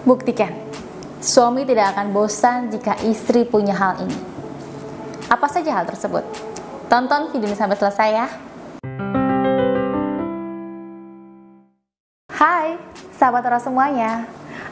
Buktikan, suami tidak akan bosan jika istri punya hal ini. Apa saja hal tersebut? Tonton video ini sampai selesai ya. Hai, sahabat Ora semuanya.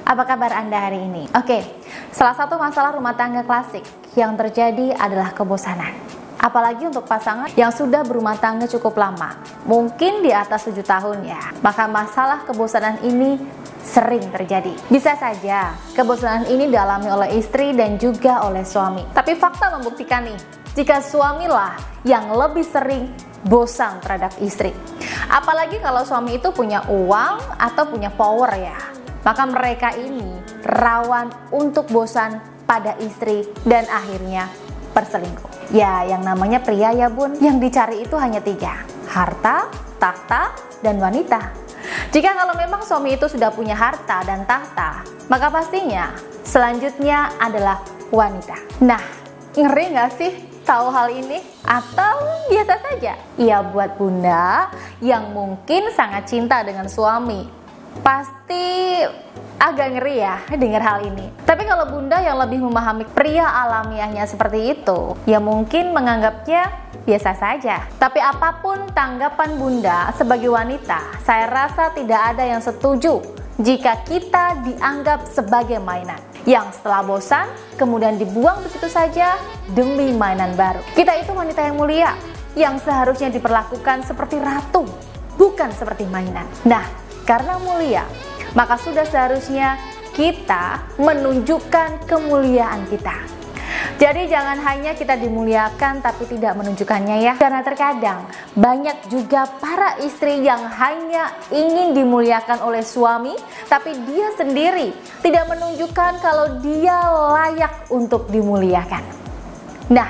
Apa kabar Anda hari ini? Oke, salah satu masalah rumah tangga klasik yang terjadi adalah kebosanan. Apalagi untuk pasangan yang sudah berumah tangga cukup lama, mungkin di atas 7 tahun ya. Maka masalah kebosanan ini sering terjadi. Bisa saja kebosanan ini dialami oleh istri dan juga oleh suami. Tapi fakta membuktikan nih, jika suamilah yang lebih sering bosan terhadap istri. Apalagi kalau suami itu punya uang atau punya power ya. Maka mereka ini rawan untuk bosan pada istri dan akhirnya berselingkuh. Ya, yang namanya pria ya bun, yang dicari itu hanya 3, harta, tahta, dan wanita. Jika kalau memang suami itu sudah punya harta dan tahta, maka pastinya selanjutnya adalah wanita. Nah, ngeri nggak sih tahu hal ini? Atau biasa saja? Ya buat bunda yang mungkin sangat cinta dengan suami, pasti agak ngeri ya dengar hal ini. Tapi kalau bunda yang lebih memahami pria alamiahnya seperti itu, ya mungkin menganggapnya biasa saja. Tapi apapun tanggapan bunda sebagai wanita, saya rasa tidak ada yang setuju jika kita dianggap sebagai mainan yang setelah bosan kemudian dibuang begitu saja demi mainan baru. Kita itu wanita yang mulia, yang seharusnya diperlakukan seperti ratu, bukan seperti mainan. Nah, karena mulia, maka sudah seharusnya kita menunjukkan kemuliaan kita. Jadi jangan hanya kita dimuliakan tapi tidak menunjukkannya ya. Karena terkadang banyak juga para istri yang hanya ingin dimuliakan oleh suami, tapi dia sendiri tidak menunjukkan kalau dia layak untuk dimuliakan. Nah,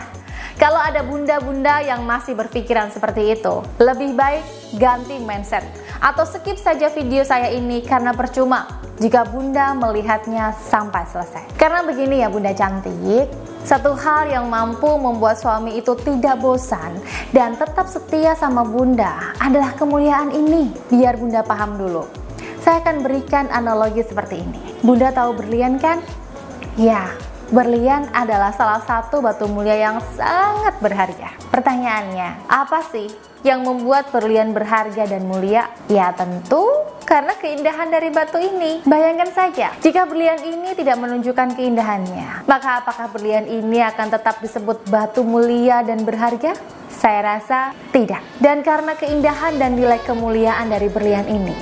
kalau ada bunda-bunda yang masih berpikiran seperti itu, lebih baik ganti mindset atau skip saja video saya ini karena percuma jika bunda melihatnya sampai selesai. Karena begini ya bunda cantik, satu hal yang mampu membuat suami itu tidak bosan dan tetap setia sama bunda adalah kemuliaan ini. Biar bunda paham dulu, saya akan berikan analogi seperti ini. Bunda tahu berlian kan? Ya, berlian adalah salah satu batu mulia yang sangat berharga. Pertanyaannya, apa sih yang membuat berlian berharga dan mulia? Ya tentu karena keindahan dari batu ini. Bayangkan saja, jika berlian ini tidak menunjukkan keindahannya, maka apakah berlian ini akan tetap disebut batu mulia dan berharga? Saya rasa tidak. Dan karena keindahan dan nilai kemuliaan dari berlian ini,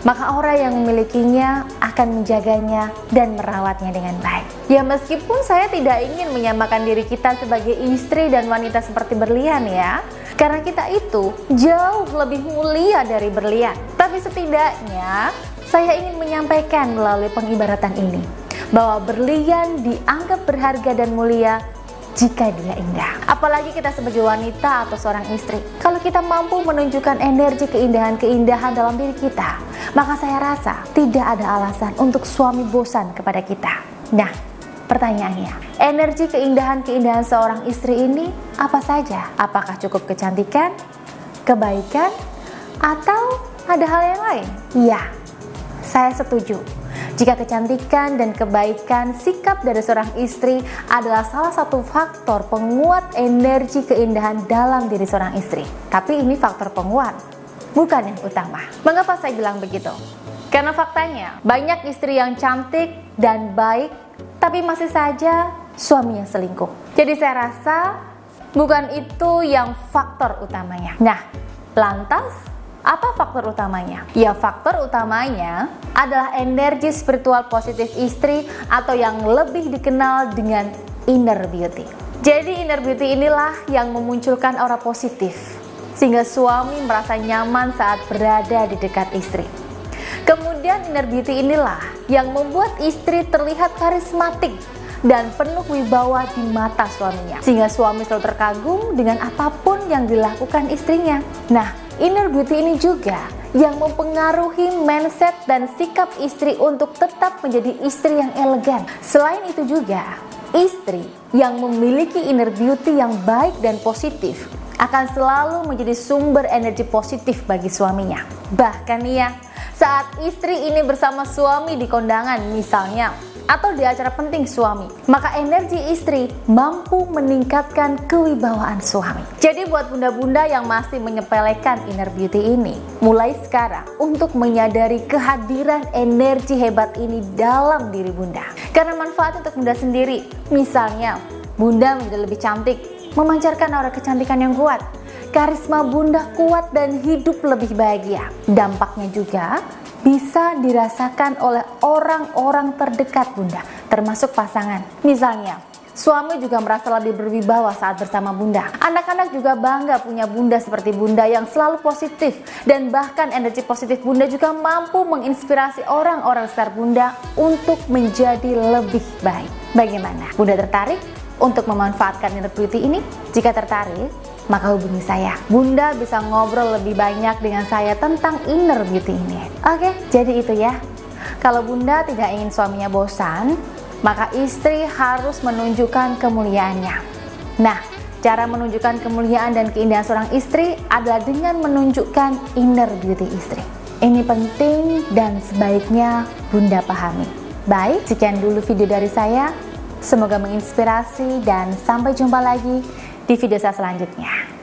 maka orang yang memilikinya akan menjaganya dan merawatnya dengan baik. Ya meskipun saya tidak ingin menyamakan diri kita sebagai istri dan wanita seperti berlian ya, karena kita itu jauh lebih mulia dari berlian. Tapi setidaknya saya ingin menyampaikan melalui pengibaratan ini bahwa berlian dianggap berharga dan mulia jika dia indah. Apalagi kita sebagai wanita atau seorang istri, kalau kita mampu menunjukkan energi keindahan-keindahan dalam diri kita, maka saya rasa tidak ada alasan untuk suami bosan kepada kita. Nah, pertanyaannya, energi keindahan-keindahan seorang istri ini apa saja? Apakah cukup kecantikan, kebaikan, atau ada hal yang lain? Ya, saya setuju. Jika kecantikan dan kebaikan sikap dari seorang istri adalah salah satu faktor penguat energi keindahan dalam diri seorang istri. Tapi ini faktor penguat, bukan yang utama. Mengapa saya bilang begitu? Karena faktanya banyak istri yang cantik dan baik, tapi masih saja suaminya selingkuh. Jadi saya rasa bukan itu yang faktor utamanya. Nah, lantas apa faktor utamanya? Ya faktor utamanya adalah energi spiritual positif istri atau yang lebih dikenal dengan inner beauty. Jadi inner beauty inilah yang memunculkan aura positif sehingga suami merasa nyaman saat berada di dekat istri. Kemudian inner beauty inilah yang membuat istri terlihat karismatik dan penuh wibawa di mata suaminya, sehingga suami selalu terkagum dengan apapun yang dilakukan istrinya. Nah, inner beauty ini juga yang mempengaruhi mindset dan sikap istri untuk tetap menjadi istri yang elegan. Selain itu juga, istri yang memiliki inner beauty yang baik dan positif akan selalu menjadi sumber energi positif bagi suaminya. Bahkan nih ya, saat istri ini bersama suami di kondangan misalnya, atau di acara penting suami, maka energi istri mampu meningkatkan kewibawaan suami. Jadi buat bunda-bunda yang masih menyepelekan inner beauty ini, mulai sekarang untuk menyadari kehadiran energi hebat ini dalam diri bunda. Karena manfaat untuk bunda sendiri, misalnya bunda menjadi lebih cantik, memancarkan aura kecantikan yang kuat, karisma bunda kuat dan hidup lebih bahagia. Dampaknya juga bisa dirasakan oleh orang-orang terdekat bunda, termasuk pasangan. Misalnya, suami juga merasa lebih berwibawa saat bersama bunda. Anak-anak juga bangga punya bunda seperti bunda yang selalu positif. Dan bahkan energi positif bunda juga mampu menginspirasi orang-orang sekitar bunda untuk menjadi lebih baik. Bagaimana? Bunda tertarik untuk memanfaatkan inner beauty ini? Jika tertarik, maka hubungi saya. Bunda bisa ngobrol lebih banyak dengan saya tentang inner beauty ini. Oke, jadi itu ya. Kalau bunda tidak ingin suaminya bosan, maka istri harus menunjukkan kemuliaannya. Nah, cara menunjukkan kemuliaan dan keindahan seorang istri adalah dengan menunjukkan inner beauty istri. Ini penting dan sebaiknya bunda pahami. Baik, sekian dulu video dari saya. Semoga menginspirasi dan sampai jumpa lagi di video saya selanjutnya.